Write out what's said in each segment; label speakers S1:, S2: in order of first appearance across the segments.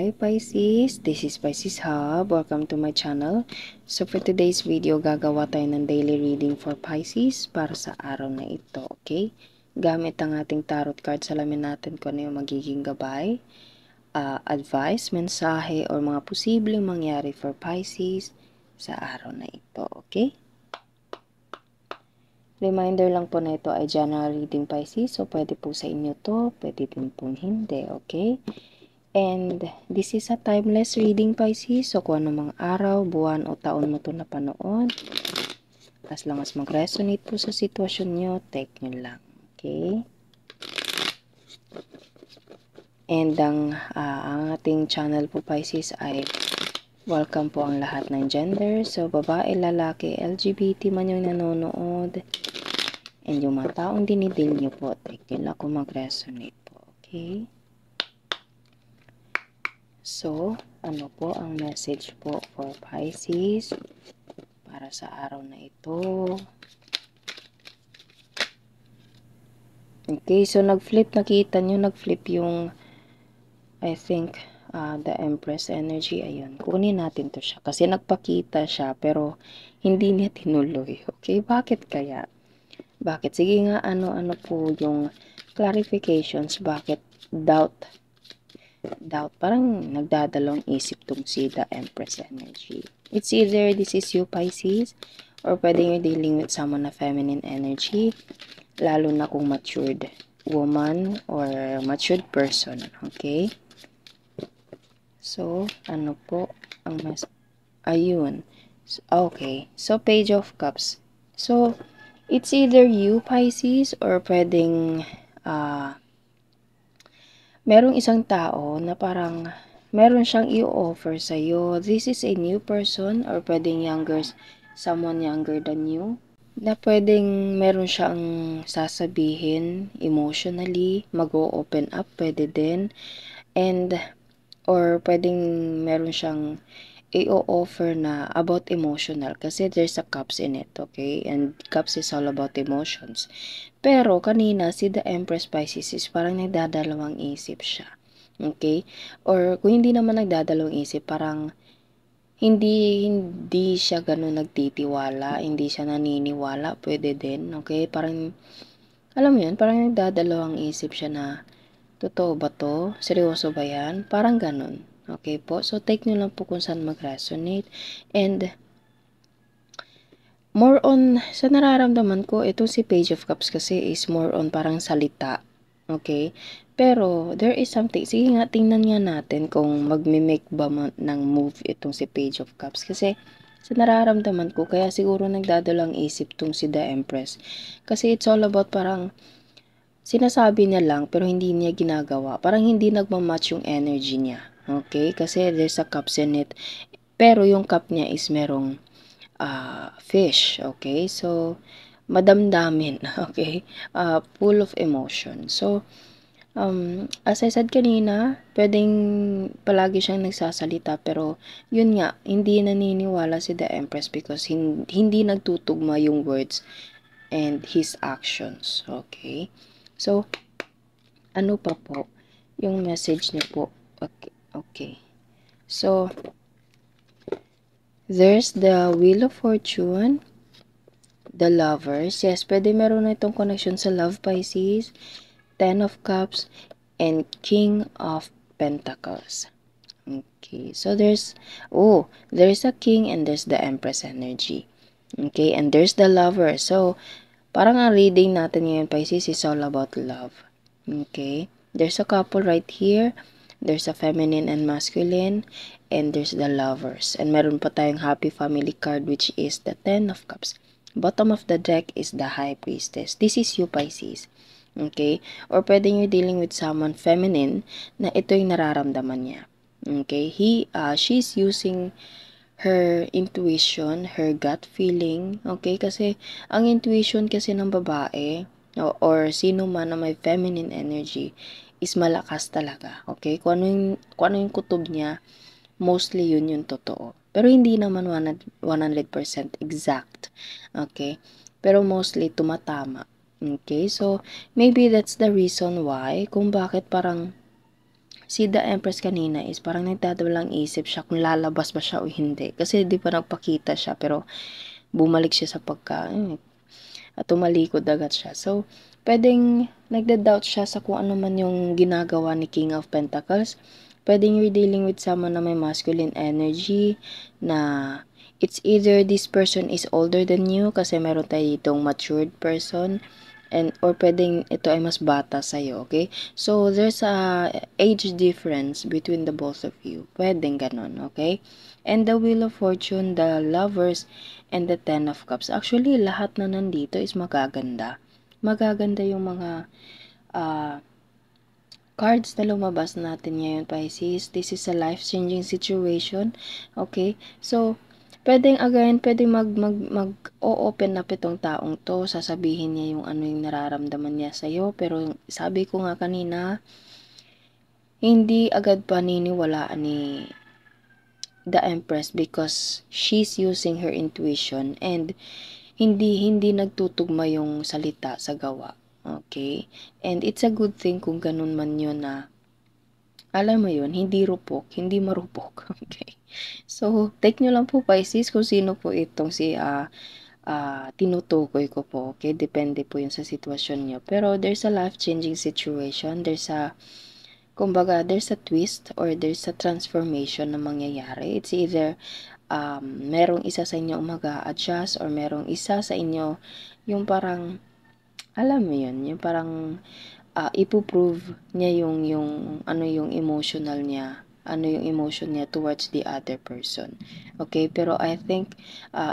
S1: Hi Pisces, this is Pisces Hub. Welcome to my channel. So for today's video, gagawa tayo ng daily reading for Pisces para sa araw na ito, okay? Gamit ang ating tarot cards, alamin natin kung ano yung magiging gabay, advice, mensahe, or mga posibleng mangyari for Pisces sa araw na ito, okay? Reminder lang po na ito ay general reading Pisces, so pwede po sa inyo to, pwede din po hindi, okay? And this is a timeless reading Pisces. So kung anong mga araw, buwan o taon mo ito napanood, as long as mag-resonate po sa sitwasyon nyo, take nyo lang. Okay? And ang ating channel po Pisces ay welcome po ang lahat ng gender. So babae, lalaki, LGBT man yung nanonood. And yung mga taong dinidil nyo po, take nyo lang kung mag-resonate po. Okay? So, ano po ang message po for Pisces para sa araw na ito? Okay, so nag-flip, nakita nyo, nag-flip yung, I think, the Empress energy. Ayun, kunin natin to siya. Kasi nagpakita siya, pero hindi niya tinuloy. Okay, bakit kaya? Bakit? Sige nga, ano po yung clarifications, bakit doubt, parang nagdadalawang isip tong si the Empress energy. It's either this is you Pisces, or pwede you're dealing with someone na feminine energy, lalo na kung matured woman or matured person, okay? So, ano po ang mas, ayun, okay, so Page of Cups. So, it's either you Pisces, or pwedeng, merong isang tao na parang meron siyang i-offer sa'yo. This is a new person or pwedeng someone younger than you. Na pwedeng meron siyang sasabihin emotionally, mag-o-open up, pwede din. And, or pwedeng meron siyang i-offer na about emotional kasi there's a cups in it, okay? And cups is all about emotions. Pero kanina si the Empress Pisces is parang nagdadalawang isip siya. Okay? Or kung hindi naman nagdadalawang isip, parang hindi siya ganun nagtitiwala, hindi siya naniniwala, pwede din, okay? Parang alam mo 'yun, parang nagdadalawang isip siya na totoo ba 'to? Seryoso ba 'yan? Parang ganun. Okay po? So take nyo lang po kung saan mag-resonate. And more on, sa nararamdaman ko, ito si Page of Cups kasi is more on parang salita. Okay? Pero, there is something. Sige nga, tingnan nga natin kung magme-make ba ng move itong si Page of Cups. Kasi, sa nararamdaman ko, kaya siguro nagdadalang isip tong si The Empress. Kasi it's all about parang, sinasabi niya lang, pero hindi niya ginagawa. Parang hindi nagmamatch yung energy niya. Okay? Kasi there's a cups in it. Pero yung cup niya is merong fish, okay? So, madamdamin, okay? Full of emotion. So, as I said kanina, pwedeng palagi siyang nagsasalita, pero yun nga, hindi naniniwala si the Empress because hindi nagtutugma yung words and his actions, okay? So, ano pa po yung message niya po? Okay, okay. So, there's the Wheel of Fortune, the Lovers. Yes, pwede meron na itong connection sa Love Pisces, Ten of Cups, and King of Pentacles. Okay, so there's a King and there's the Empress energy. Okay, and there's the Lover. So, parang ang reading natin ngayon, Pisces, is all about love. Okay, there's a couple right here. There's a feminine and masculine, and there's the Lovers. And meron pa tayong happy family card, which is the Ten of Cups. Bottom of the deck is the High Priestess. This is you, Pisces. Okay? Or pwede you're dealing with someone feminine na ito yung nararamdaman niya. Okay? She's using her intuition, her gut feeling. Okay? Kasi ang intuition kasi ng babae or sino man na may feminine energy is malakas talaga. Okay? Kung ano yung kutob niya, mostly yun yung totoo. Pero hindi naman 100% exact. Okay? Pero mostly tumatama. Okay? So, maybe that's the reason why kung bakit parang Si The Empress kanina is parang nagdadawalang isip siya kung lalabas ba siya o hindi. Kasi di pa nagpakita siya, pero bumalik siya sa at tumalikod agad siya. So, pwedeng nagda-doubt siya sa kung ano man yung ginagawa ni King of Pentacles. Pwedeng you're dealing with someone na may masculine energy, na it's either this person is older than you, kasi meron tayo ditong matured person, or pwedeng ito ay mas bata sa'yo, okay? So, there's a age difference between the both of you. Pwedeng ganon, okay? And the Wheel of Fortune, the Lovers, and the Ten of Cups. Actually, lahat na nandito is magaganda. Magaganda yung mga cards na lumabas natin ngayon, Pisces. This is a life-changing situation, okay? So, pwedeng mag-o-open up itong taong to, sasabihin niya yung ano yung nararamdaman niya sa'yo, pero sabi ko nga kanina, hindi agad paniniwalaan ni The Empress because she's using her intuition and hindi nagtutugma yung salita sa gawa. Okay? And it's a good thing kung ganun man yun na alam mo yun, hindi hindi marupok. Okay? So, take nyo lang po, Pisces, kung sino po itong tinutukoy ko po. Okay? Depende po yun sa sitwasyon nyo. Pero there's a life-changing situation. There's a twist or there's a transformation na mangyayari. It's either merong isa sa inyo mag-a-adjust or merong isa sa inyo yung parang, alam mo yun, yung parang ipoprove niya yung ano yung emotion niya towards the other person. Okay, pero I think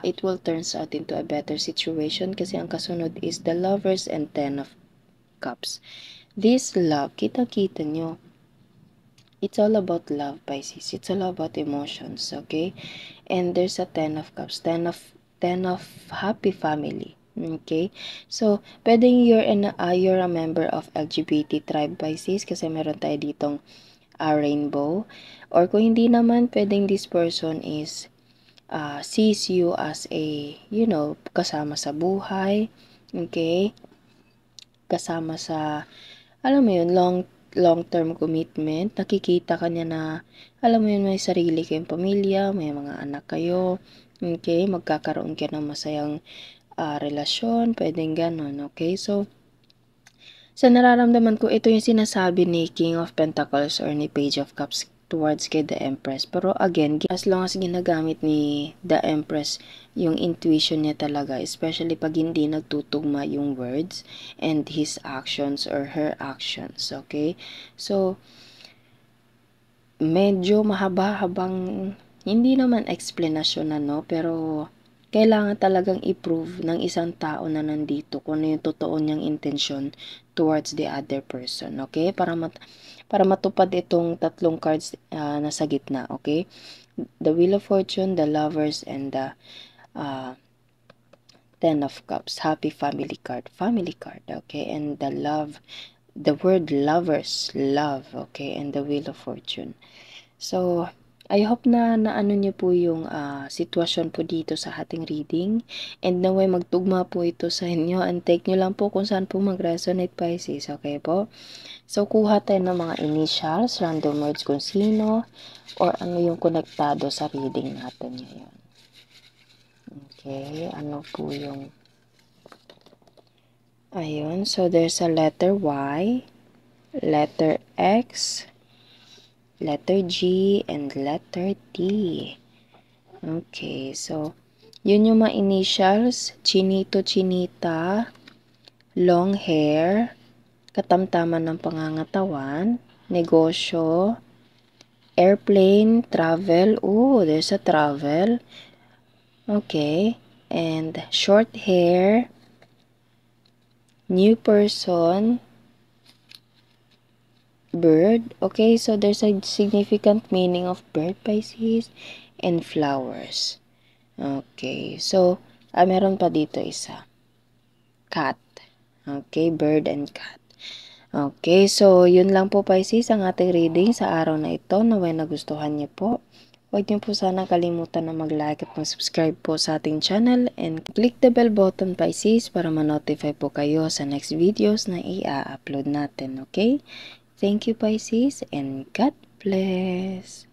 S1: it will turns out into a better situation kasi ang kasunod is the Lovers and Ten of Cups. This love, kita-kita nyo, it's all about love, Pisces. It's all about emotions, okay? And there's a Ten of Cups, ten of happy family. Okay? So, pwedeng you're a member of LGBT tribe, Pisces, kasi meron tayo ditong rainbow. Or kung hindi naman, pwedeng this person is sees you as a, kasama sa buhay. Okay? Kasama sa, alam mo yun, long-term commitment. Nakikita ka niya na, alam mo yun, may sarili kayong pamilya, may mga anak kayo. Okay? Magkakaroon ka ng masayang relasyon, pwedeng ganon, okay? So, sa nararamdaman ko, ito yung sinasabi ni King of Pentacles or ni Page of Cups towards kay the Empress. Pero again, as long as ginagamit ni the Empress yung intuition niya talaga, especially pag hindi nagtutugma yung words and his actions or her actions, okay? So, medyo mahaba-habang, hindi naman explanation pero kailangan talagang i-prove ng isang tao na nandito kung ano yung totoo niyang intention towards the other person, okay? Para matupad itong tatlong cards nasa gitna, okay? The Wheel of Fortune, the Lovers, and the Ten of Cups, happy family card, okay? And the word lovers, love, okay? And the Wheel of Fortune. So, I hope na naano niyo po yung sitwasyon po dito sa ating reading and naway magtugma po ito sa inyo and take nyo lang po kung saan po mag-resonate, Pisces, okay po? So, kuha tayo ng mga initials, random words kung sino or ano yung konektado sa reading natin ngayon. Okay, ano po yung ayun, so there's a letter Y, letter X, letter G, and letter T. Okay, so, yun yung mga initials, Chinito, Chinita, long hair, katamtaman ng pangangatawan, negosyo, airplane, travel, there's a travel, okay, and short hair, new person, bird. Okay, so there's a significant meaning of bird, Pisces, and flowers. Okay, so meron pa dito isa. Cat. Okay, bird and cat. Okay, so yun lang po, Pisces, ang ating reading sa araw na ito. Naway nagustuhan niyo po. Huwag niyo po sana kalimutan na mag-like at mag-subscribe po sa ating channel and click the bell button, Pisces, para ma-notify po kayo sa next videos na i-upload natin, okay? Thank you, Pisces, and God bless.